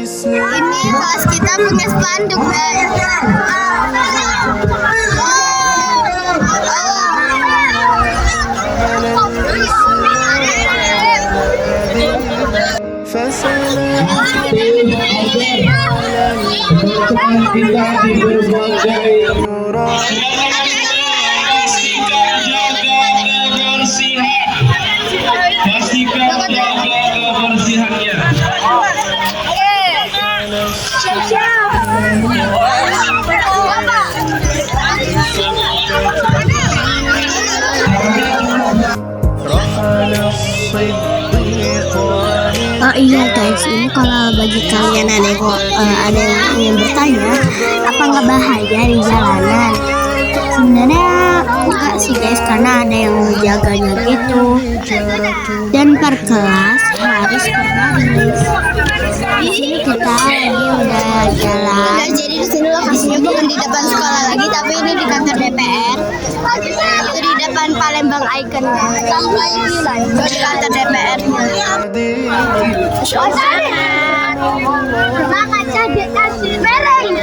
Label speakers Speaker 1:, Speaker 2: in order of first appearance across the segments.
Speaker 1: Ini kelas kita punya spanduk,
Speaker 2: Pastikan jaga kebersihannya.
Speaker 1: Oh iya guys, ini kalau bagi kalian ada yang ingin bertanya, apa nggak bahaya di jalanan? Sebenarnya enggak sih guys, karena ada yang menjaganya gitu. Dan per kelas harus berbaris. Di sini kita lagi udah jalan. Ya, jadi di sini lokasinya bukan di depan sekolah lagi, tapi ini di kantor DPR. Itu di depan Palembang Icon. Di kantor DPR. Semangat saja kasih bareng.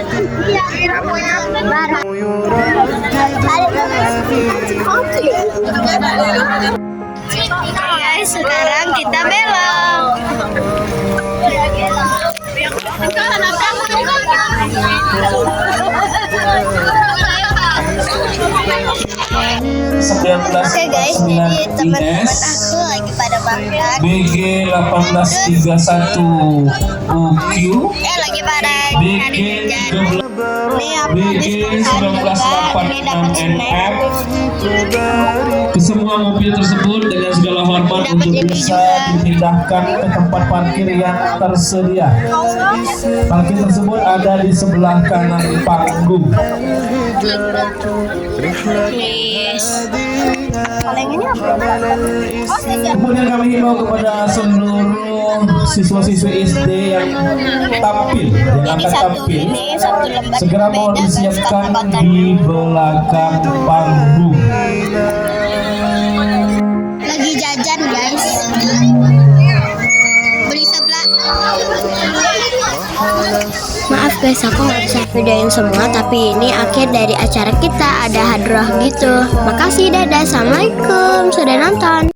Speaker 1: Guys, sekarang kita belok. Oke guys, jadi teman-teman aku lagi pada makan.
Speaker 2: BG 1831 UQ.
Speaker 1: Lagi pada
Speaker 2: BG 1986 NF. Ke semua mobil tersebut dengan segala hormat untuk bisa dipindahkan ke tempat parkir yang tersedia. Parkir tersebut ada di sebelah kanan panggung. Kemudian kami himbau kepada seluruh siswa-siswi SD yang tampil, segera mohon disiapkan di belakang panggung.
Speaker 1: Lagi jajan guys, beli sebelah. Maaf guys, aku nggak bisa videoin semua, tapi ini akhir dari acara kita, ada hadroh gitu. Makasih, dadah, assalamualaikum, sudah nonton.